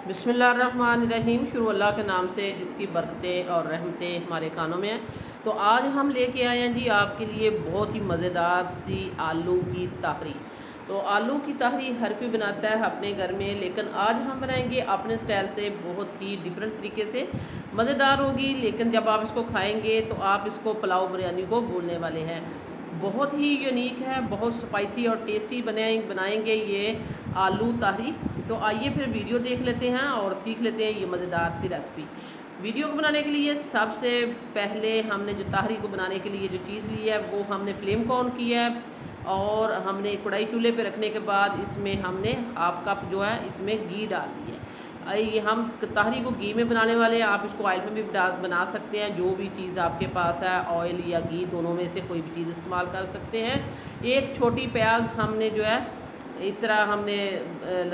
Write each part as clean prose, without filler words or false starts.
बिस्मिल्लाहिर्रहमानिर्रहीम। शुरू अल्लाह के नाम से जिसकी बरकतें और रहमतें हमारे कानों में हैं। तो आज हम लेके आए हैं जी आपके लिए बहुत ही मज़ेदार सी आलू की ताहरी। तो आलू की ताहरी हर कोई बनाता है अपने घर में, लेकिन आज हम बनाएंगे अपने स्टाइल से, बहुत ही डिफरेंट तरीके से। मज़ेदार होगी, लेकिन जब आप इसको खाएंगे तो आप इसको पुलाव बिरयानी को भूलने वाले हैं। बहुत ही यूनिक है, बहुत स्पाइसी और टेस्टी बनाएंगे ये आलू ताहरी। तो आइए फिर वीडियो देख लेते हैं और सीख लेते हैं ये मज़ेदार सी रेसिपी। वीडियो को बनाने के लिए सबसे पहले हमने जो ताहरी को बनाने के लिए जो चीज़ ली है वो हमने फ्लेम को ऑन किया है और हमने कढ़ाई चूल्हे पे रखने के बाद इसमें हमने हाफ कप जो है इसमें घी डाल दिया है। ये हम ताहरी को घी में बनाने वाले हैं, आप इसको ऑयल में भी बना सकते हैं। जो भी चीज़ आपके पास है, ऑयल या घी दोनों में से कोई भी चीज़ इस्तेमाल कर सकते हैं। एक छोटी प्याज हमने जो है इस तरह हमने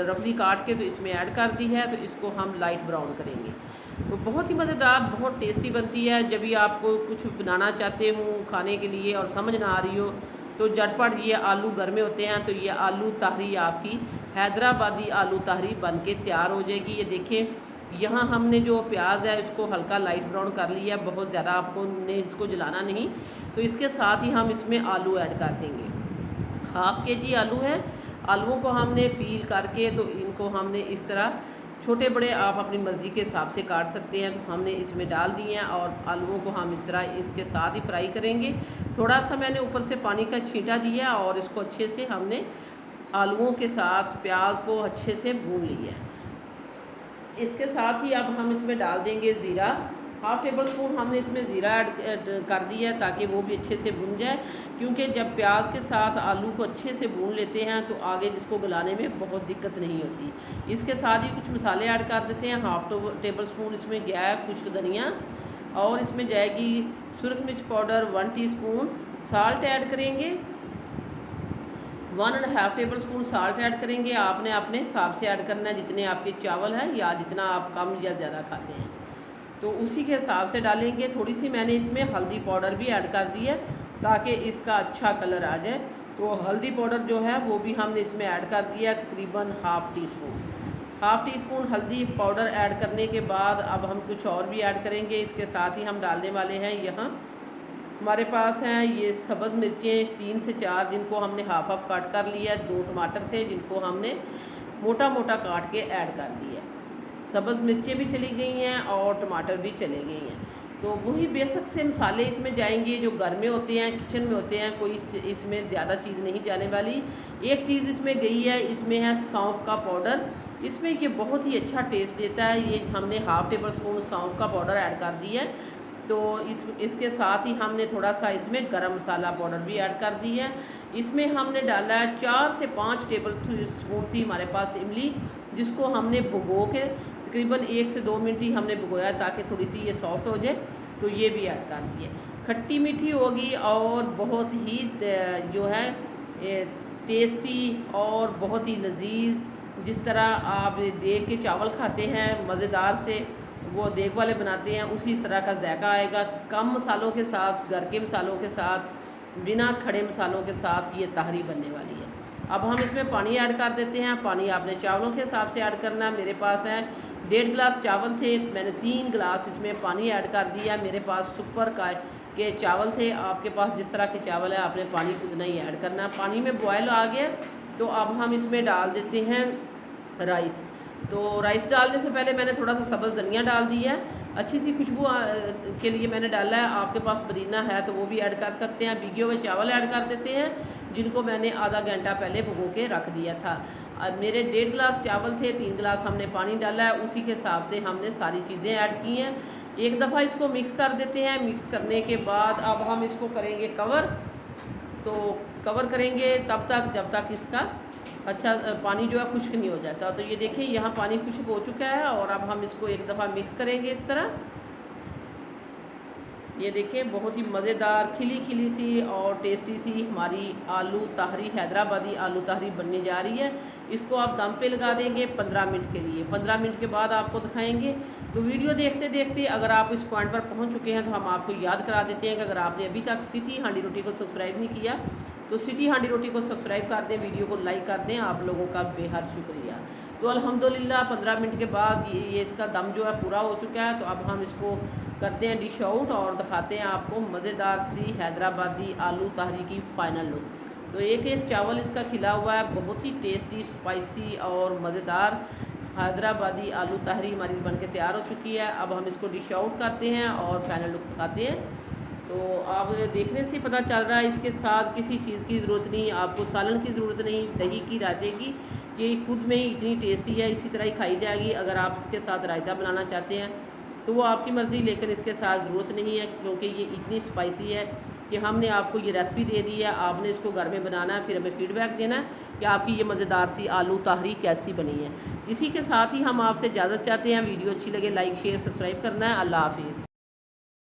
रफली काट के तो इसमें ऐड कर दी है, तो इसको हम लाइट ब्राउन करेंगे। तो बहुत ही मज़ेदार, बहुत टेस्टी बनती है। जब भी आपको कुछ बनाना चाहते हो खाने के लिए और समझ ना आ रही हो तो झटपट ये आलू घर में होते हैं, तो ये आलू ताहरी आपकी हैदराबादी आलू ताहरी बन के तैयार हो जाएगी। ये देखें, यहाँ हमने जो प्याज है इसको हल्का लाइट ब्राउन कर लिया है, बहुत ज़्यादा आपको ने इसको जलाना नहीं। तो इसके साथ ही हम इसमें आलू ऐड कर देंगे। हाफ़ के-जी आलू है। आलूओं को हमने पील करके तो इनको हमने इस तरह छोटे बड़े आप अपनी मर्ज़ी के हिसाब से काट सकते हैं, तो हमने इसमें डाल दिए हैं और आलूओं को हम इस तरह इसके साथ ही फ्राई करेंगे। थोड़ा सा मैंने ऊपर से पानी का छींटा दिया और इसको अच्छे से हमने आलूओं के साथ प्याज को अच्छे से भून लिया है। इसके साथ ही अब हम इसमें डाल देंगे ज़ीरा। हाफ़ टेबल स्पून हमने इसमें ज़ीरा ऐड कर दिया है ताकि वो भी अच्छे से भून जाए, क्योंकि जब प्याज के साथ आलू को अच्छे से भून लेते हैं तो आगे जिसको गलाने में बहुत दिक्कत नहीं होती। इसके साथ ही कुछ मसाले ऐड कर देते हैं। हाफ़ टेबल स्पून इसमें गया है खुश्क धनिया, और इसमें जाएगी सुरख मिर्च पाउडर 1 टीस्पून। साल्ट ऐड करेंगे 1.5 टेबल स्पून साल्ट ऐड करेंगे। आपने अपने हिसाब से ऐड करना है, जितने आपके चावल हैं या जितना आप कम या ज़्यादा खाते हैं तो उसी के हिसाब से डालेंगे। थोड़ी सी मैंने इसमें हल्दी पाउडर भी ऐड कर दी है ताकि इसका अच्छा कलर आ जाए। तो हल्दी पाउडर जो है वो भी हमने इसमें ऐड कर दिया है, तकरीबन हाफ़ टी स्पून हल्दी पाउडर ऐड करने के बाद अब हम कुछ और भी ऐड करेंगे। इसके साथ ही हम डालने वाले हैं, यहाँ हमारे पास हैं ये सब्ज़ मिर्चें 3 से 4, जिनको हमने हाफ काट कर लिया है। 2 टमाटर थे जिनको हमने मोटा मोटा काट के ऐड कर दिया। सब्ज़ मिर्चें भी चली गई हैं और टमाटर भी चले गई हैं। तो वही बेसिक से मसाले इसमें जाएंगे जो घर में होते हैं, किचन में होते हैं, कोई इसमें ज़्यादा चीज़ नहीं जाने वाली। एक चीज़ इसमें गई है, इसमें है सौंफ का पाउडर। इसमें ये बहुत ही अच्छा टेस्ट देता है। ये हमने हाफ़ टेबल स्पून सौंफ का पाउडर ऐड कर दिया है। तो इसके साथ ही हमने थोड़ा सा इसमें गरम मसाला पाउडर भी ऐड कर दी है। इसमें हमने डाला है 4 से 5 टेबल स्पून थी हमारे पास इमली, जिसको हमने भिगो के तकरीबन 1 से 2 मिनट ही हमने भिगोया ताकि थोड़ी सी ये सॉफ्ट हो जाए। तो ये भी ऐड कर दिए। खट्टी मीठी होगी और बहुत ही जो है टेस्टी और बहुत ही लजीज। जिस तरह आप देग के चावल खाते हैं मज़ेदार से, वो देग वाले बनाते हैं, उसी तरह का जायका आएगा। कम मसालों के साथ, घर के मसालों के साथ, बिना खड़े मसालों के साथ ये ताहरी बनने वाली है। अब हम इसमें पानी ऐड कर देते हैं। पानी आपने चावलों के हिसाब से ऐड करना है। मेरे पास है 1.5 गिलास चावल थे, मैंने 3 गिलास इसमें पानी ऐड कर दिया। मेरे पास सुपर के चावल थे, आपके पास जिस तरह के चावल है आपने पानी उतना ही ऐड करना है। पानी में बॉयल आ गया तो अब हम इसमें डाल देते हैं राइस। तो राइस डालने से पहले मैंने थोड़ा सा सब्ज़ धनिया डाल दिया है, अच्छी सी खुशबू के लिए मैंने डाला है। आपके पास पुदीना है तो वो भी ऐड कर सकते हैं। भिगे हुए चावल ऐड कर देते हैं, जिनको मैंने आधा घंटा पहले भिगो के रख दिया था। अब मेरे 1.5 गिलास चावल थे, 3 गिलास हमने पानी डाला है, उसी के हिसाब से हमने सारी चीज़ें ऐड की हैं। एक दफ़ा इसको मिक्स कर देते हैं। मिक्स करने के बाद अब हम इसको करेंगे कवर। तो कवर करेंगे तब तक जब तक इसका अच्छा पानी जो है खुश्क नहीं हो जाता। तो ये देखिए, यहाँ पानी खुश्क हो चुका है और अब हम इसको एक दफ़ा मिक्स करेंगे इस तरह। ये देखें, बहुत ही मज़ेदार खिली खिली सी और टेस्टी सी हमारी आलू ताहरी, हैदराबादी आलू ताहरी बनने जा रही है। इसको आप दम पे लगा देंगे 15 मिनट के लिए। 15 मिनट के बाद आपको दिखाएंगे। तो वीडियो देखते देखते अगर आप इस पॉइंट पर पहुंच चुके हैं तो हम आपको याद करा देते हैं कि अगर आपने अभी तक सिटी हांडी रोटी को सब्सक्राइब नहीं किया तो सिटी हांडी रोटी को सब्सक्राइब कर दें, वीडियो को लाइक कर दें। आप लोगों का बेहद शुक्रिया। तो अल्हम्दुलिल्लाह 15 मिनट के बाद ये इसका दम जो है पूरा हो चुका है। तो अब हम इसको करते हैं डिश आउट और दिखाते हैं आपको मज़ेदार सी हैदराबादी आलू तहरी की फ़ाइनल लुक। तो एक एक चावल इसका खिला हुआ है, बहुत ही टेस्टी, स्पाइसी और मज़ेदार हैदराबादी आलू तहरी हमारी बन के तैयार हो चुकी है। अब हम इसको डिश आउट करते हैं और फाइनल लुक दिखाते हैं। तो आप देखने से पता चल रहा है इसके साथ किसी चीज़ की ज़रूरत नहीं, आपको सालन की ज़रूरत नहीं, दही की, रायते की। ये खुद में ही इतनी टेस्टी है, इसी तरह ही खाई जाएगी। अगर आप इसके साथ रायता बनाना चाहते हैं तो वो आपकी मर्ज़ी, लेकिन इसके साथ ज़रूरत नहीं है क्योंकि ये इतनी स्पाइसी है कि हमने आपको ये रेसिपी दे दी है। आपने इसको घर में बनाना है, फिर हमें फ़ीडबैक देना है कि आपकी ये मज़ेदार सी आलू तहरी कैसी बनी है। इसी के साथ ही हम आपसे इजाज़त चाहते हैं। वीडियो अच्छी लगे लाइक शेयर सब्सक्राइब करना है। अल्लाह हाफिज़।